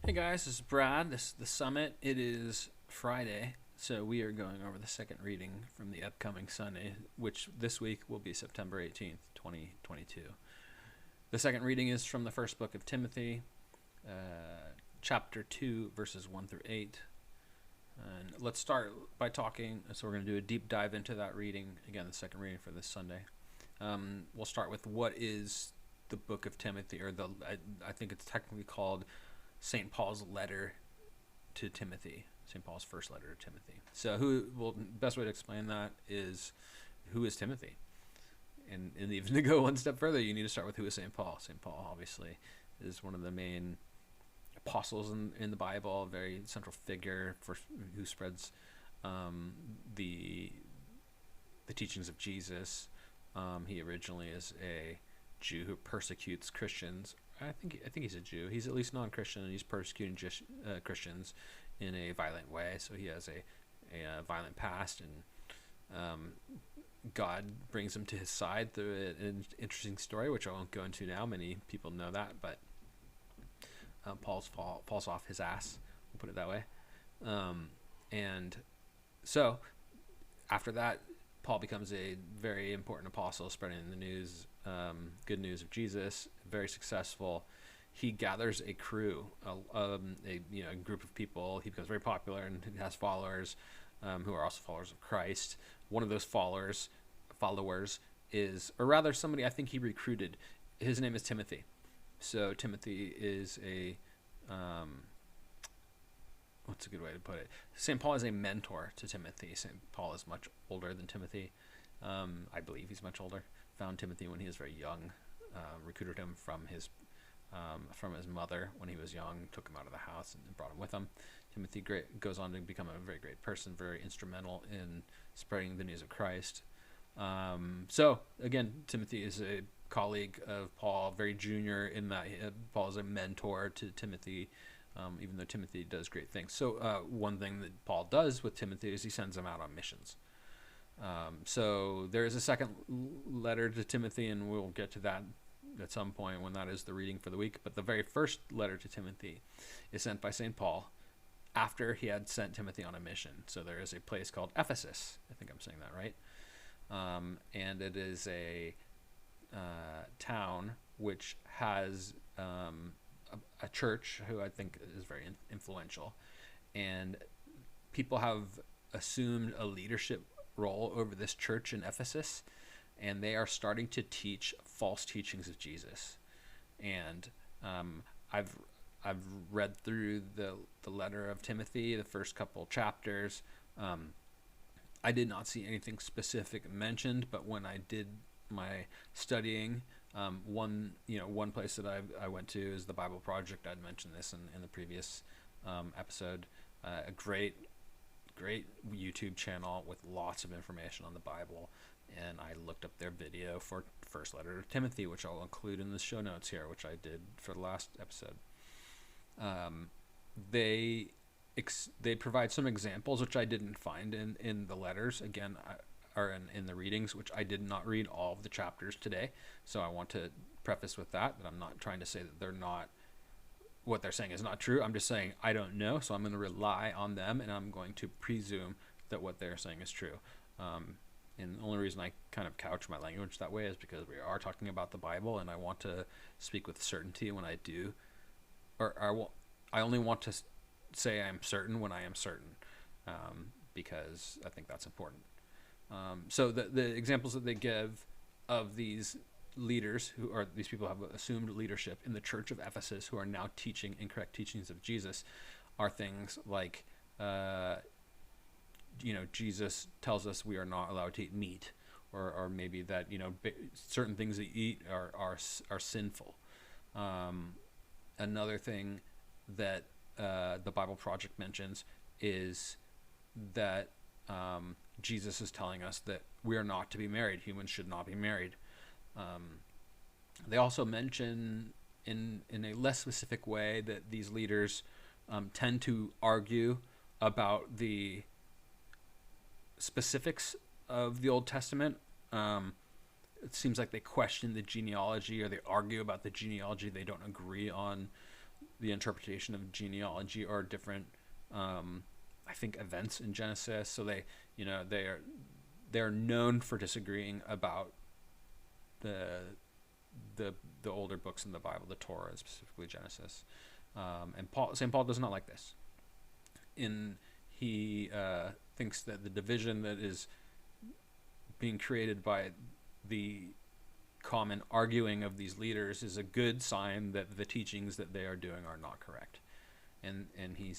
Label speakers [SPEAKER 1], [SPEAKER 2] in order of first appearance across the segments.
[SPEAKER 1] Hey guys, this is Brad. This is the summit. It is Friday, so we are going over the second reading from the upcoming Sunday, which this week will be September 18th, 2022. The second reading is from the first book of Timothy, chapter 2, verses 1 through 8. And let's start by talking. So we're going to do a deep dive into that reading. Again, the second reading for this Sunday. We'll start with what is the book of Timothy, or I think it's technically called St. Paul's letter to Timothy, St. Paul's first letter to Timothy. So best way to explain that is, who is Timothy? And even to go one step further, you need to start with who is St. Paul. St. Paul obviously is one of the main apostles in the Bible, a very central figure who spreads the teachings of Jesus. He originally is a Jew who persecutes Christians. I think he's a Jew. He's at least non-Christian, and he's persecuting Christians in a violent way. So he has a violent past, and God brings him to his side through an interesting story, which I won't go into now. Many people know that, but Paul falls off his ass. We'll put it that way. And so after that, Paul becomes a very important apostle, spreading the news, good news of Jesus. Very successful. He gathers a crew, a group of people. He becomes very popular and has followers who are also followers of Christ. One of those followers is, or rather, somebody I think he recruited. His name is Timothy. So Timothy is what's a good way to put it? St. Paul is a mentor to Timothy. St. Paul is much older than Timothy. I believe he's much older. Found Timothy when he was very young. Recruited him from his mother when he was young. Took him out of the house and brought him with him. Timothy goes on to become a very great person, very instrumental in spreading the news of Christ. So again, Timothy is a colleague of Paul, very junior in that Paul is a mentor to Timothy. Even though Timothy does great things. So one thing that Paul does with Timothy is he sends him out on missions. So there is a second letter to Timothy, and we'll get to that at some point when that is the reading for the week. But the very first letter to Timothy is sent by St. Paul after he had sent Timothy on a mission. So there is a place called Ephesus. I think I'm saying that right. And it is a town which has a church who I think is very influential, and people have assumed a leadership role over this church in Ephesus, and they are starting to teach false teachings of Jesus. And I've read through the letter of Timothy, the first couple chapters. I did not see anything specific mentioned, but when I did my studying, one place that I went to is the Bible Project. I'd mentioned this in the previous episode. A great YouTube channel with lots of information on the Bible, and I looked up their video for first letter to Timothy, which I'll include in the show notes here, which I did for the last episode. They provide some examples which I didn't find in the letters. Again, or in the readings, which I did not read all of the chapters today. So I want to preface with that I'm not trying to say that what they're saying is not true. I'm just saying I don't know, so I'm going to rely on them, and I'm going to presume that what they're saying is true. And the only reason I kind of couch my language that way is because we are talking about the Bible, and I want to speak with certainty when I do, I only want to say I'm certain when I am certain, because I think that's important. So the examples that they give of these leaders these people have assumed leadership in the church of Ephesus who are now teaching incorrect teachings of Jesus are things like, Jesus tells us we are not allowed to eat meat, or maybe that, certain things that you eat are sinful. Another thing that the Bible Project mentions is that Jesus is telling us that we are not to be married. Humans should not be married. They also mention in a less specific way that these leaders tend to argue about the specifics of the Old Testament. It seems like they question the genealogy, or they argue about the genealogy. They don't agree on the interpretation of genealogy or different, I think, events in Genesis. So they, they're known for disagreeing about the the older books in the Bible, the Torah, specifically Genesis. And St. Paul does not like this. He thinks that the division that is being created by the common arguing of these leaders is a good sign that the teachings that they are doing are not correct. And he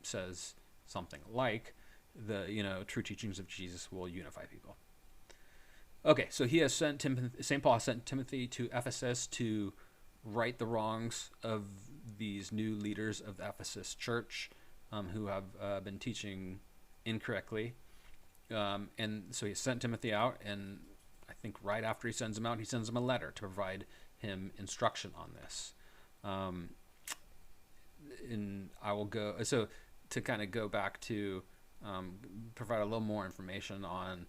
[SPEAKER 1] says something like, the true teachings of Jesus will unify people. Okay, so he has sent St. Paul has sent Timothy to Ephesus to right the wrongs of these new leaders of the Ephesus church, who have been teaching incorrectly. And so he sent Timothy out, and I think right after he sends him out, he sends him a letter to provide him instruction on this. And I will go, so to kind of go back to provide a little more information on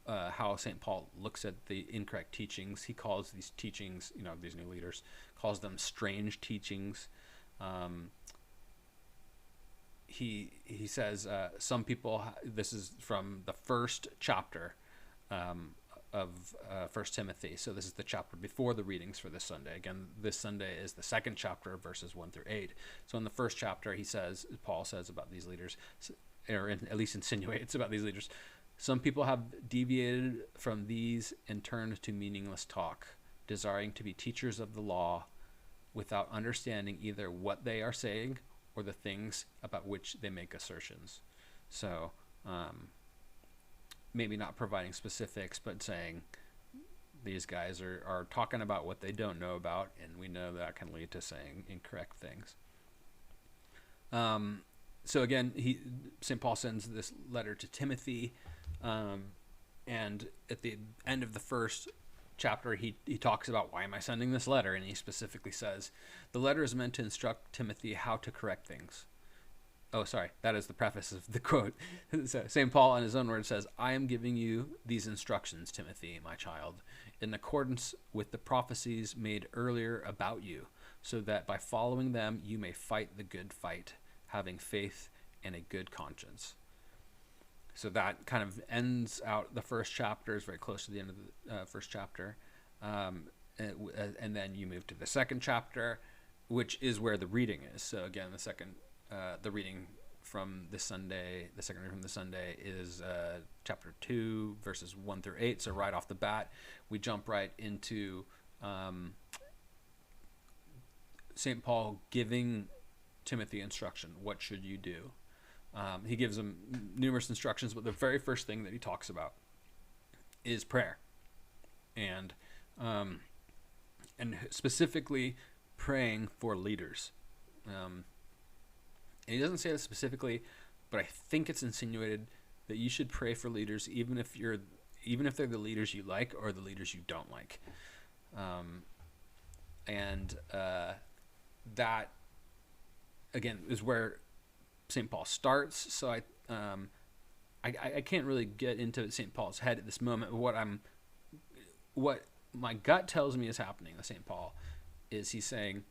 [SPEAKER 1] how St. Paul looks at the incorrect teachings. He calls these teachings, these new leaders, calls them strange teachings. He says some people, this is from the first chapter of 1 Timothy. So this is the chapter before the readings for this Sunday. Again, this Sunday is the second chapter, verses 1 through 8. So in the first chapter, Paul says about these leaders, or at least insinuates about these leaders, some people have deviated from these and turned to meaningless talk, desiring to be teachers of the law without understanding either what they are saying or the things about which they make assertions. So maybe not providing specifics, but saying these guys are talking about what they don't know about, and we know that can lead to saying incorrect things. So again, St. Paul sends this letter to Timothy, and at the end of the first chapter, he talks about, why am I sending this letter? And he specifically says, the letter is meant to instruct Timothy how to correct things. Oh, sorry, that is the preface of the quote. So St. Paul, in his own words, says, I am giving you these instructions, Timothy, my child, in accordance with the prophecies made earlier about you, so that by following them you may fight the good fight, having faith and a good conscience. So that kind of ends out the first chapter, is very close to the end of the first chapter. And then you move to the second chapter, which is where the reading is. So again, the reading from this Sunday, the second reading from the Sunday is chapter 2, verses 1 through 8. So right off the bat, we jump right into St. Paul giving Timothy instruction. What should you do? He gives him numerous instructions, but the very first thing that he talks about is prayer, and specifically praying for leaders. And he doesn't say this specifically, but I think it's insinuated that you should pray for leaders, even if they're the leaders you like or the leaders you don't like. That again is where St. Paul starts. So I can't really get into St. Paul's head at this moment. What my gut tells me is happening with St. Paul is he's saying,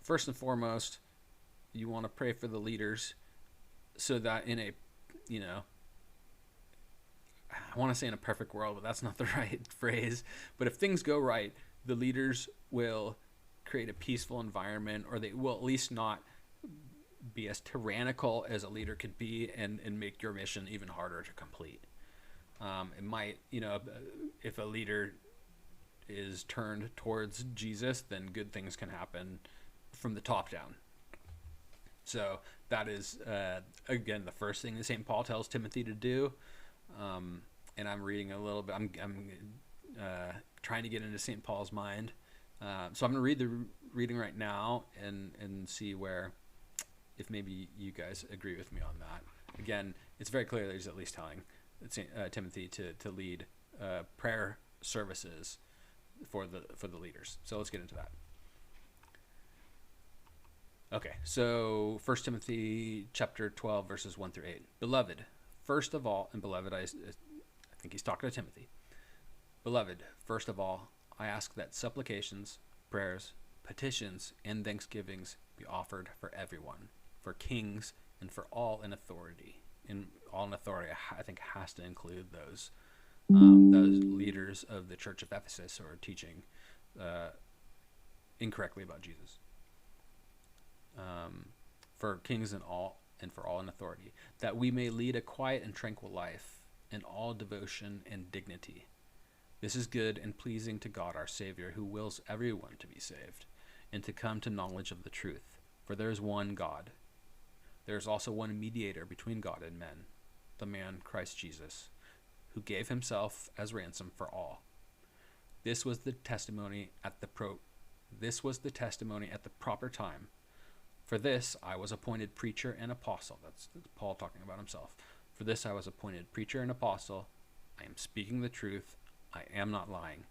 [SPEAKER 1] first and foremost, you want to pray for the leaders so that I want to say in a perfect world, but that's not the right phrase. But if things go right, the leaders will create a peaceful environment, or they will at least not be as tyrannical as a leader could be, and make your mission even harder to complete. It might, if a leader is turned towards Jesus, then good things can happen from the top down. So that is, again, the first thing that St. Paul tells Timothy to do. And I'm reading a little bit, I'm trying to get into St. Paul's mind. So I'm going to read the reading right now and see if maybe you guys agree with me on that. Again, it's very clear that he's at least telling Timothy to lead prayer services for the leaders. So let's get into that. Okay, so 1 Timothy chapter 12, verses 1 through 8. Beloved, first of all, and beloved, I think he's talking to Timothy. Beloved, first of all, I ask that supplications, prayers, petitions, and thanksgivings be offered for everyone, for kings and for all in authority. And all in authority, I think, has to include those leaders of the church of Ephesus who are teaching incorrectly about Jesus. For kings and for all in authority, that we may lead a quiet and tranquil life in all devotion and dignity. This is good and pleasing to God our Savior, who wills everyone to be saved and to come to knowledge of the truth. For there is one God. There is also one mediator between God and men, the man Christ Jesus, who gave himself as ransom for all. This was the testimony at the proper time. For this I was appointed preacher and apostle. That's Paul talking about himself. For this I was appointed preacher and apostle. I am speaking the truth. I am not lying.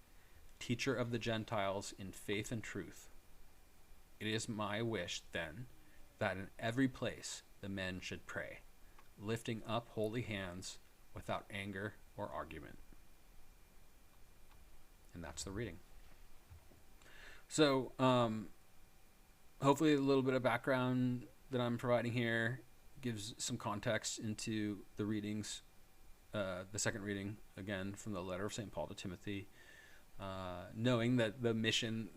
[SPEAKER 1] Teacher of the Gentiles in faith and truth. It is my wish, then, that in every place the men should pray, lifting up holy hands without anger or argument. And that's the reading. So, hopefully a little bit of background that I'm providing here gives some context into the readings. The second reading, again, from the letter of St. Paul to Timothy, knowing that the mission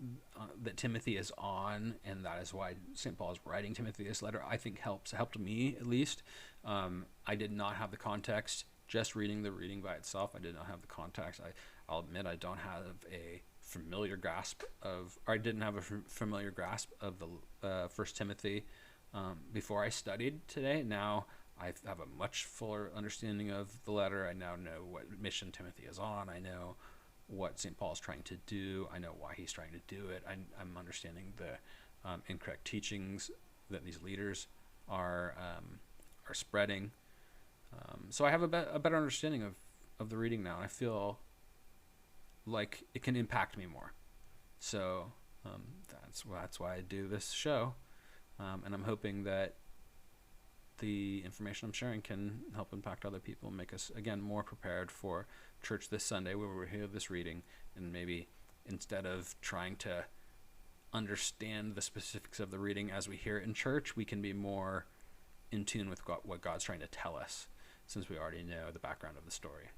[SPEAKER 1] that Timothy is on, and that is why St. Paul is writing Timothy this letter, I think helped me, at least. I did not have the context. Just reading the reading by itself, I did not have the context. I'll admit I don't have a familiar grasp of, or I didn't have a familiar grasp of the 1 Timothy before I studied today. Now I have a much fuller understanding of the letter. I now know what mission Timothy is on. I know what St. Paul is trying to do. I know why he's trying to do it. I'm understanding the incorrect teachings that these leaders are spreading. So I have a better understanding of the reading now. And I feel like it can impact me more. So that's why I do this show. And I'm hoping that the information I'm sharing can help impact other people and make us, again, more prepared for church this Sunday where we hear this reading, and maybe instead of trying to understand the specifics of the reading as we hear it in church, we can be more in tune with what God's trying to tell us, since we already know the background of the story.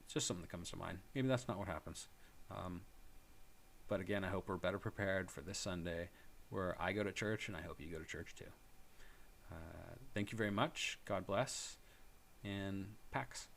[SPEAKER 1] It's just something that comes to mind. Maybe that's not what happens. But again, I hope we're better prepared for this Sunday where I go to church, and I hope you go to church too. Thank you very much. God bless, and Pax.